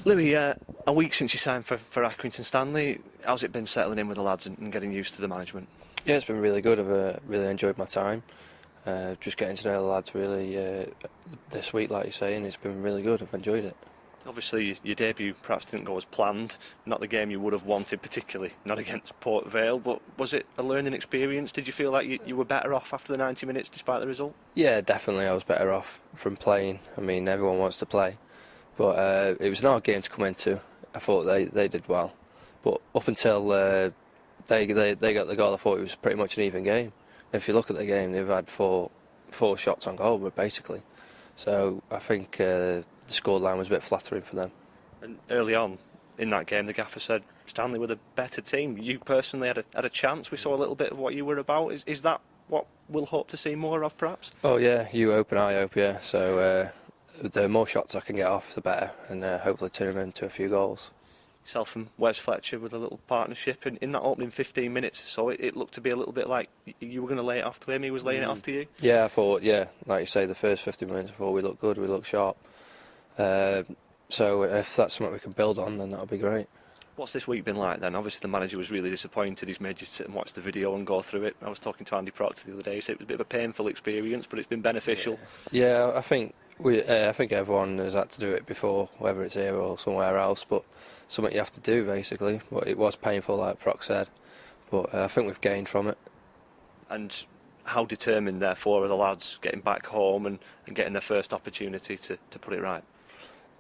Louis, a week since you signed for Accrington Stanley, how's it been settling in with the lads and getting used to the management? Yeah, it's been really good. I've really enjoyed my time. Just getting to know the lads really this week, like you're saying, it's been really good. I've enjoyed it. Obviously, your debut perhaps didn't go as planned, not the game you would have wanted particularly, not against Port Vale, but was it a learning experience? Did you feel like you were better off after the 90 minutes despite the result? Yeah, definitely I was better off from playing. I mean, everyone wants to play, but it was not a game to come into. I thought they did well, but up until they got the goal, I thought it was pretty much an even game. If you look at the game, they've had four shots on goal, basically. So I think the scoreline was a bit flattering for them. And early on in that game, the gaffer said Stanley were the better team. You personally had a chance. We saw a little bit of what you were about. Is that what we'll hope to see more of, perhaps? Oh yeah, you open, I hope, yeah. So the more shots I can get off, the better, and hopefully turn them into a few goals. Yourself and Wes Fletcher with a little partnership, and in that opening 15 minutes or so, it looked to be a little bit like you were going to lay it off to him, he was laying it off to you? Yeah, I thought, like you say, the first 50 minutes, I thought we looked good, we looked sharp. So if that's something we can build on, then that'll be great. What's this week been like then? Obviously the manager was really disappointed. He's made you sit and watch the video and go through it. I was talking to Andy Proctor the other day. He said it was a bit of a painful experience, but it's been beneficial. Yeah, I think everyone has had to do it before, whether it's here or somewhere else, but something you have to do basically. But it was painful, like Proc said, but I think we've gained from it. And how determined, therefore, are the lads getting back home and getting their first opportunity to put it right?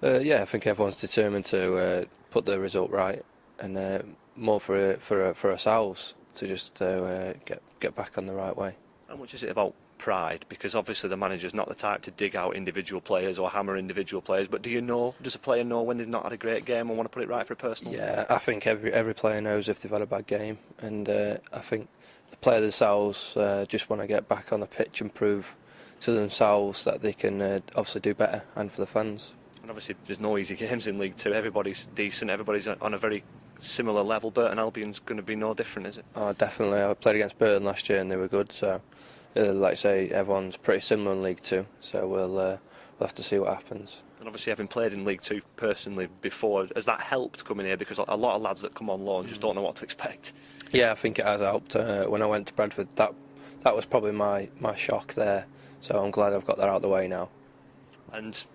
Yeah, I think everyone's determined to put the result right, and more for ourselves to just get back on the right way. How much is it about pride? Because obviously the manager's not the type to dig out individual players or hammer individual players, but does a player know when they've not had a great game and want to put it right for a personal? Yeah, I think every player knows if they've had a bad game, and I think the players themselves just want to get back on the pitch and prove to themselves that they can obviously do better, and for the fans. And obviously there's no easy games in League Two. Everybody's decent, everybody's on a very similar level. Burton Albion's going to be no different, is it? Oh, definitely. I played against Burton last year and they were good, so like I say, everyone's pretty similar in League Two, so we'll have to see what happens. And obviously having played in League Two personally before, has that helped coming here? Because a lot of lads that come on loan just don't know what to expect. Yeah, I think it has helped. When I went to Bradford, that was probably my shock there, so I'm glad I've got that out of the way now. And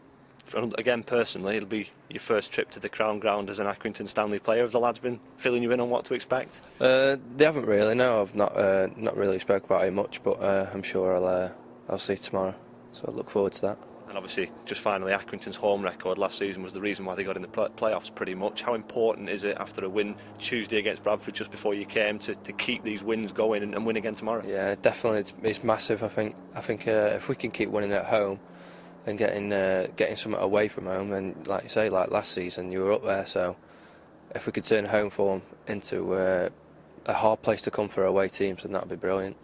again, personally, it'll be your first trip to the Crown Ground as an Accrington Stanley player. Have the lads been filling you in on what to expect? They haven't really. No, I've not really spoke about it much, but I'm sure I'll see tomorrow. So I look forward to that. And obviously, just finally, Accrington's home record last season was the reason why they got in the playoffs pretty much. How important is it after a win Tuesday against Bradford just before you came to keep these wins going and win again tomorrow? Yeah, definitely, it's massive. I think if we can keep winning at home and getting something away from home, and like you say, like last season, you were up there. So if we could turn home form into a hard place to come for away teams, then that'd be brilliant.